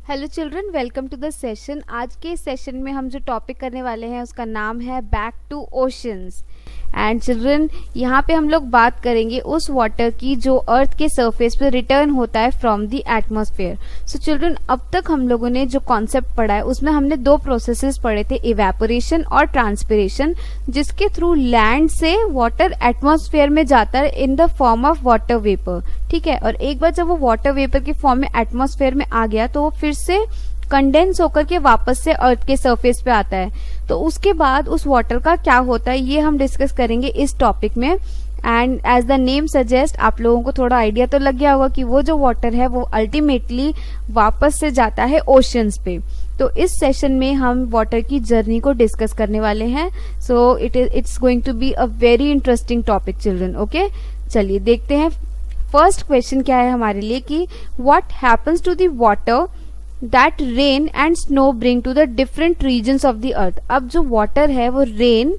Hello children, welcome to the session. आज के session में हम जो टॉपिक करने वाले हैं उसका नाम है back to oceans. And children, यहाँ पे हम लोग बात करेंगे उस वाटर की जो अर्थ के सरफेस पे रिटर्न होता है from the atmosphere. So children, अब तक हम लोगों ने जो कॉन्सेप्ट पढ़ा है उसमें हमने दो प्रोसेसेस पढ़े थे, इवेपोरेशन और ट्रांसपिरेशन, जिसके थ्रू लैंड से वाटर एटमॉस्फेयर में जाता है इन the form of water vapour. ठीक है, और एक बार जब वो वाटर वेपर के फॉर्म में एटमॉस्फेयर में आ गया तो वो फिर से कंडेंस होकर के वापस से अर्थ के सरफेस पे आता है। तो उसके बाद उस वाटर का क्या होता है ये हम डिस्कस करेंगे इस टॉपिक में। And as the name suggest, आप लोगों को थोड़ा आइडिया तो लग गया होगा कि वो जो वाटर है वो अल्टीमेटली वापस से जाता है ओशंस पे। तो इस सेशन में हम वाटर की जर्नी को डिस्कस करने वाले हैं। So it's going to be a very interesting topic children. Okay, चलिए देखते हैं फर्स्ट क्वेश्चन क्या है हमारे लिए कि what happens to the water that rain and snow bring to the different regions of the earth. अब जो वाटर है वो रेन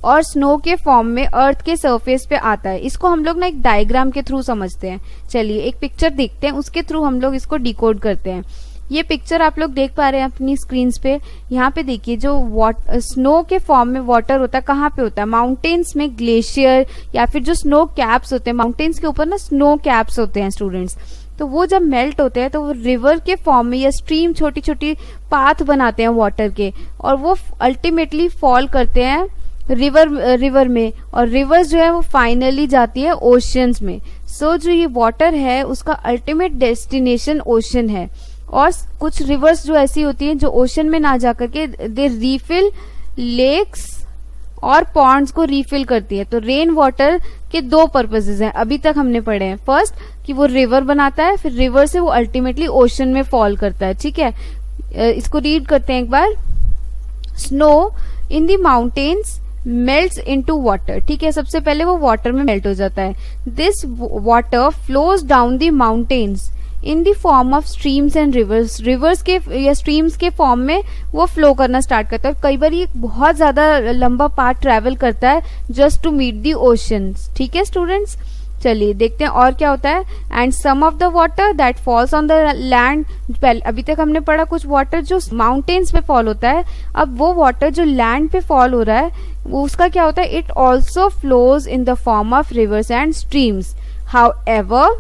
और स्नो के फॉर्म में अर्थ के सरफेस पे आता है। इसको हम लोग ना एक डायग्राम के थ्रू समझते हैं। चलिए एक पिक्चर देखते हैं, उसके थ्रू हम लोग इसको डिकोड करते हैं। ये पिक्चर आप लोग देख पा रहे हैं अपनी स्क्रीन पे। यहाँ पे देखिए, जो स्नो के फॉर्म में वाटर होता है कहाँ पे होता है? माउंटेन्स में, ग्लेशियर या फिर जो स्नो कैप्स होते हैं, माउंटेन्स के ऊपर ना स्नो कैप्स होते हैं स्टूडेंट्स। तो वो जब मेल्ट होते हैं तो वो रिवर के फॉर्म में या स्ट्रीम, छोटी छोटी पाथ बनाते हैं वाटर के, और वो अल्टीमेटली फॉल करते हैं रिवर में, और रिवर्स जो है वो फाइनली जाती है ओशंस में। सो जो ये वाटर है उसका अल्टीमेट डेस्टिनेशन ओशन है। और कुछ रिवर्स जो ऐसी होती हैं जो ओशन में ना जाकर के दे रीफिल लेक्स और पॉन्ड्स को रीफिल करती है। तो रेन वाटर के दो पर्पसेस हैं, अभी तक हमने पढ़े हैं। फर्स्ट कि वो रिवर बनाता है, फिर रिवर से वो अल्टीमेटली ओशन में फॉल करता है। ठीक है, इसको रीड करते हैं एक बार। Snow in the mountains melts into water. ठीक है, सबसे पहले वो वाटर में मेल्ट हो जाता है। This water flows down the mountains in the form of streams and reverse. Reverse के या स्ट्रीम्स के फॉर्म में वो फ्लो करना स्टार्ट करता है। कई बार ये बहुत ज्यादा लंबा पाथ ट्रेवल करता है just to meet the oceans. ठीक है स्टूडेंट्स, चलिए देखते हैं और क्या होता है। And some of the water that falls on the land. अभी तक हमने पढ़ा कुछ वाटर जो माउंटेन्स पे फॉल होता है। अब वो वाटर जो लैंड पे फॉल हो रहा है वो उसका क्या होता है? It also flows in the form of rivers and streams. However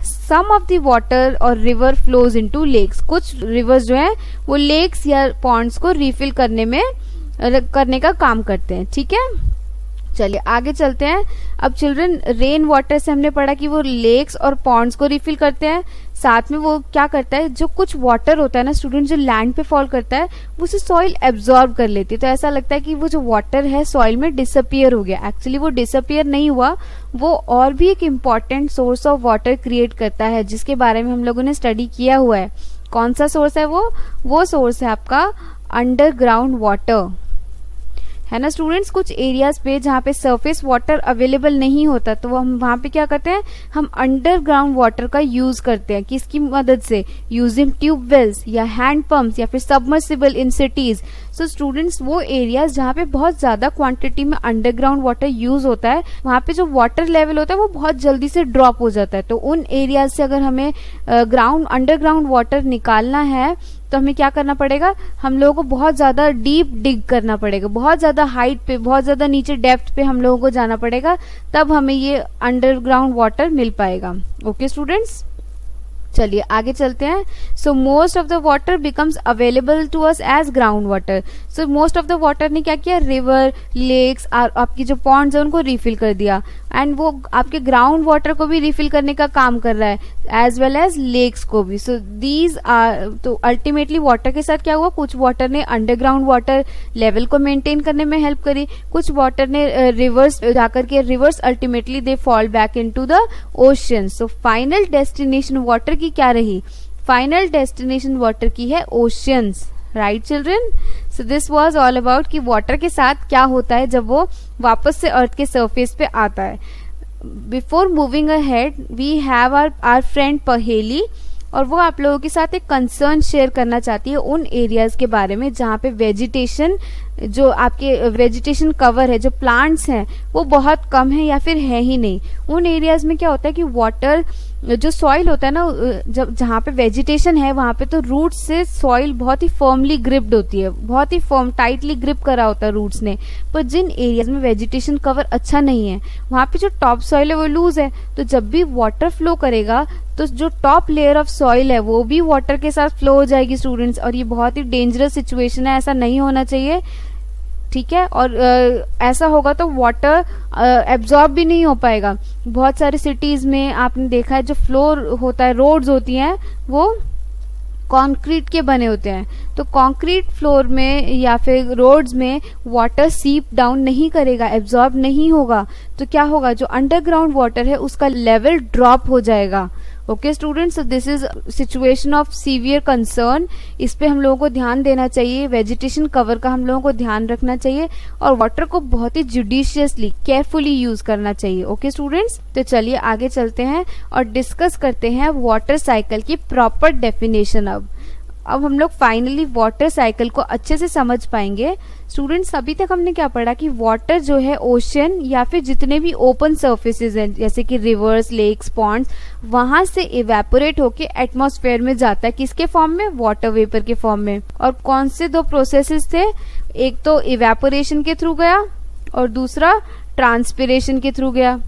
some of the water और रिवर फ्लोज इनटू लेक्स। कुछ रिवर्स जो हैं वो लेक्स या पॉन्ड्स को रिफिल करने का काम करते हैं। ठीक है, चलिए आगे चलते हैं। अब चिल्ड्रन, रेन वाटर से हमने पढ़ा कि वो लेक्स और पॉन्ड्स को रिफिल करते हैं। साथ में वो क्या करता है, जो कुछ वाटर होता है ना स्टूडेंट, जो लैंड पे फॉल करता है वो उसे सॉइल एब्जॉर्ब कर लेती है। तो ऐसा लगता है कि वो जो वाटर है सॉइल में डिसअपियर हो गया। एक्चुअली वो डिसअपियर नहीं हुआ, वो और भी एक important source of water create करता है, जिसके बारे में हम लोगों ने स्टडी किया हुआ है। कौन सा सोर्स है वो सोर्स है आपका अंडरग्राउंड वाटर, है ना स्टूडेंट्स। कुछ एरियाज पे जहाँ पे सरफेस वाटर अवेलेबल नहीं होता तो हम वहाँ पे क्या करते हैं, हम अंडरग्राउंड वाटर का यूज करते हैं। किसकी मदद से? यूजिंग ट्यूबवेल्स या हैंड पंप्स या फिर submersible in cities. So students, वो एरियाज जहाँ पे बहुत ज्यादा क्वांटिटी में अंडरग्राउंड वाटर यूज होता है वहाँ पे जो वाटर लेवल होता है वो बहुत जल्दी से ड्रॉप हो जाता है। तो उन एरियाज से अगर हमें अंडरग्राउंड वाटर निकालना है तो हमें क्या करना पड़ेगा? हम लोगों को बहुत ज्यादा डीप डिग करना पड़ेगा, बहुत ज्यादा हाइट पे, बहुत ज्यादा नीचे डेप्थ पे हम लोगों को जाना पड़ेगा, तब हमें ये अंडरग्राउंड वाटर मिल पाएगा। ओके स्टूडेंट्स, चलिए आगे चलते हैं। So most of the water becomes available to us as ground water. So most of the water ने क्या किया? रिवर, लेक्स और आपकी जो पॉन्ड्स है उनको रिफिल कर दिया, एंड वो आपके ग्राउंड वाटर को भी रिफिल करने का काम कर रहा है, एज वेल एज लेक्स को भी। सो दीज आर, तो अल्टीमेटली वाटर के साथ क्या हुआ? कुछ वाटर ने अंडरग्राउंड वाटर लेवल को मेंटेन करने में हेल्प करी, कुछ वाटर ने रिवर्स जाकर के reverse ultimately they fall back into the ocean. So final destination water की क्या रही? फाइनल डेस्टिनेशन वाटर की है oceans. Right children, so this was all about कि वाटर के साथ क्या होता है जब वो वापस से अर्थ के सरफेस पे आता है। Before moving ahead we have our friend पहेली, और वो आप लोगों के साथ एक कंसर्न शेयर करना चाहती है उन एरियाज के बारे में जहाँ पे वेजिटेशन जो आपके वेजिटेशन कवर है, जो प्लांट्स हैं वो बहुत कम है या फिर है ही नहीं। उन एरियाज में क्या होता है कि वाटर जो सॉइल होता है ना, जब जहाँ पे वेजिटेशन है वहाँ पे तो रूट्स से सॉइल बहुत ही फर्मली ग्रिप्ड होती है, बहुत ही फर्म टाइटली ग्रिप करा होता है रूट्स ने। पर जिन एरियाज में वेजिटेशन कवर अच्छा नहीं है वहाँ पे जो टॉप सॉइल है वो लूज है, तो जब भी वाटर फ्लो करेगा तो जो टॉप लेयर ऑफ सॉइल है वो भी वाटर के साथ फ्लो हो जाएगी स्टूडेंट्स, और ये बहुत ही डेंजरस सिचुएशन है, ऐसा नहीं होना चाहिए। ठीक है, और ऐसा होगा तो वाटर एब्जॉर्ब भी नहीं हो पाएगा। बहुत सारे सिटीज में आपने देखा है जो फ्लोर होता है, रोड्स होती हैं वो कंक्रीट के बने होते हैं, तो कंक्रीट फ्लोर में या फिर रोड्स में वाटर सीप डाउन नहीं करेगा, एब्जॉर्ब नहीं होगा, तो क्या होगा, जो अंडरग्राउंड वाटर है उसका लेवल ड्रॉप हो जाएगा। Okay students, this is situation of severe concern, इस पे हम लोगों को ध्यान देना चाहिए, वेजिटेशन कवर का हम लोगों को ध्यान रखना चाहिए और वाटर को बहुत ही जुडिशियसली केयरफुली यूज करना चाहिए। ओके स्टूडेंट्स, तो चलिए आगे चलते हैं और डिस्कस करते हैं वाटर साइकिल की प्रॉपर डेफिनेशन। अब हम लोग फाइनली वाटर साइकिल को अच्छे से समझ पाएंगे। स्टूडेंट्स, अभी तक हमने क्या पढ़ा कि वाटर जो है ओशन या फिर जितने भी ओपन सर्फेसेस हैं जैसे कि रिवर्स, लेक्स, पॉन्ड्स, वहां से इवेपोरेट होके एटमॉस्फेयर में जाता है, किसके फॉर्म में, वाटर वेपर के फॉर्म में। और कौन से दो प्रोसेसेस थे, एक तो इवेपोरेशन के थ्रू गया और दूसरा ट्रांसपिरेशन के थ्रू गया।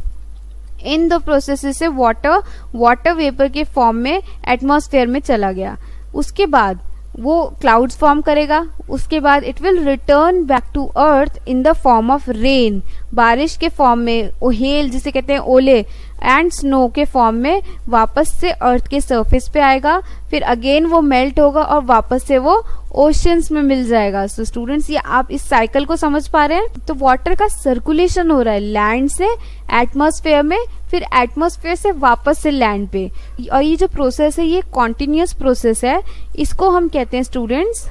इन दो प्रोसेसेस से वाटर वेपर के फॉर्म में एटमॉस्फेयर में चला गया, उसके बाद वो क्लाउड्स फॉर्म करेगा, उसके बाद it will return back to earth in the form of rain, बारिश के फॉर्म में, हेल जिसे कहते हैं ओले, एंड स्नो के फॉर्म में वापस से अर्थ के सरफेस पे आएगा, फिर अगेन वो मेल्ट होगा और वापस से वो ओशंस में मिल जाएगा। सो स्टूडेंट्स, ये आप इस साइकिल को समझ पा रहे हैं। तो वाटर का सर्कुलेशन हो रहा है लैंड से एटमॉस्फेयर में, फिर एटमॉस्फेयर से वापस से लैंड पे, और ये जो प्रोसेस है ये कॉन्टिन्यूअस प्रोसेस है, इसको हम कहते हैं स्टूडेंट्स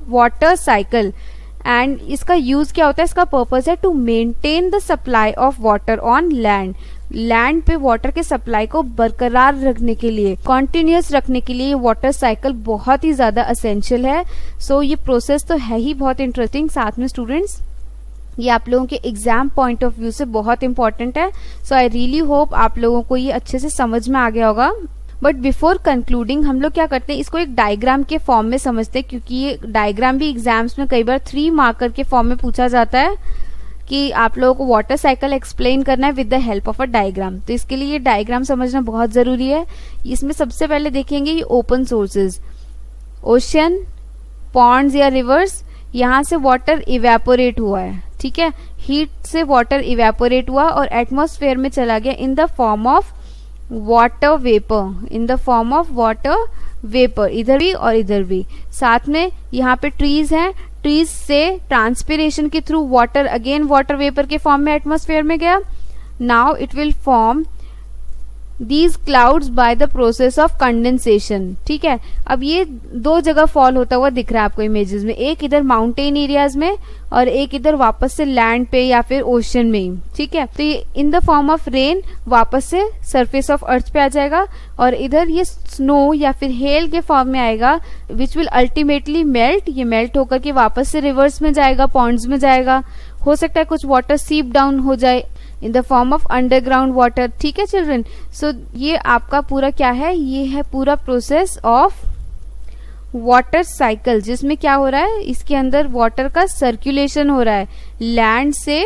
वाटर साइकिल। एंड इसका यूज क्या होता है, इसका पर्पस है to maintain the supply of water on land, land पे वाटर के सप्लाई को बरकरार रखने के लिए, कॉन्टिन्यूअस रखने के लिए वाटर साइकिल बहुत ही ज्यादा असेंशियल है। सो ये प्रोसेस तो है ही बहुत इंटरेस्टिंग, साथ में स्टूडेंट्स ये आप लोगों के एग्जाम पॉइंट ऑफ व्यू से बहुत इंपॉर्टेंट है। सो आई रियली होप आप लोगों को ये अच्छे से समझ में आ गया होगा। बट बिफोर कंक्लूडिंग हम लोग क्या करते हैं, इसको एक डायग्राम के फॉर्म में समझते हैं, क्योंकि ये डायग्राम भी एग्जाम्स में कई बार 3 मार्कर के फॉर्म में पूछा जाता है कि आप लोगों को वाटर साइकिल एक्सप्लेन करना है with the help of a diagram. तो इसके लिए ये डायग्राम समझना बहुत जरूरी है। इसमें सबसे पहले देखेंगे ये ओपन सोर्सेज, ओशन, पॉन्ड्स या रिवर्स, यहाँ से वाटर इवेपोरेट हुआ है, ठीक है, हीट से वाटर इवेपोरेट हुआ और एटमॉस्फेयर में चला गया इन the form of water vapour, in the form of water vapour, इधर भी और इधर भी। साथ में यहाँ पे ट्रीज हैं, ट्रीज से ट्रांसपिरेशन के through water again water vapour के फॉर्म में एटमॉस्फेयर में गया। Now it will form these clouds by the process of condensation. ठीक है, अब ये 2 जगह फॉल होता हुआ दिख रहा है आपको इमेजेस में, एक इधर माउंटेन एरियाज में और एक इधर वापस से लैंड पे या फिर ओशन में ही। ठीक है, तो ये इन द फॉर्म ऑफ रेन वापस से सरफेस ऑफ अर्थ पे आ जाएगा और इधर ये स्नो या फिर हेल के फॉर्म में आएगा, विच विल अल्टीमेटली मेल्ट, ये मेल्ट होकर के वापस से रिवर्स में जाएगा, पॉन्ड्स में जाएगा। हो सकता है कुछ वाटर सीप डाउन हो जाए इन the form of underground water. ठीक है चिल्ड्रन, सो ये आपका पूरा क्या है, ये है पूरा प्रोसेस ऑफ वाटर साइकिल, जिसमें क्या हो रहा है, इसके अंदर वाटर का सर्कुलेशन हो रहा है लैंड से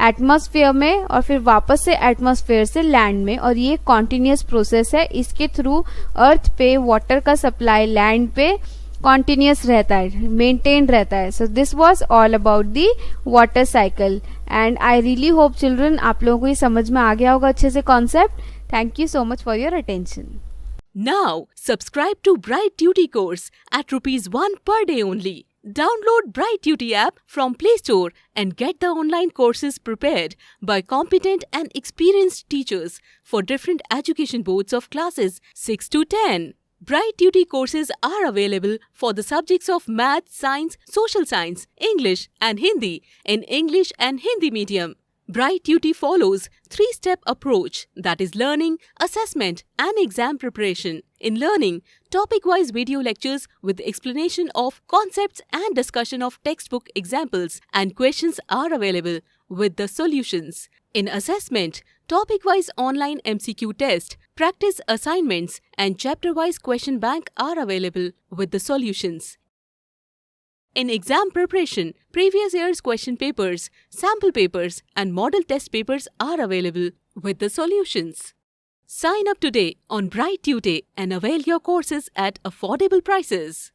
एटमॉस्फेयर में और फिर वापस से एटमॉस्फेयर से लैंड में, और ये कॉन्टिन्यूअस प्रोसेस है। इसके थ्रू अर्थ पे वाटर का सप्लाई लैंड पे कॉन्टिन्यूअस रहता है, मेंटेन रहता है। So this was all about the water cycle and I really hope children आप लोगों को ये समझ में आ गया होगा अच्छे से concept. Thank you so much for your attention. Now, subscribe to Bright Duty course at ₹1 per day only. Download Bright Duty app from Play Store and get the online courses prepared by competent and experienced teachers for different education boards of classes 6 to 10. Bright Duty courses are available for the subjects of Math, Science, Social Science, English and Hindi in English and Hindi medium. Bright Duty follows three-step approach, that is learning, assessment and exam preparation. In learning, topic-wise video lectures with explanation of concepts and discussion of textbook examples and questions are available with the solutions. In assessment, topic-wise online MCQ test, practice assignments and chapter-wise question bank are available with the solutions. In exam preparation, previous year's question papers, sample papers and model test papers are available with the solutions. Sign up today on Bright Tutor and avail your courses at affordable prices.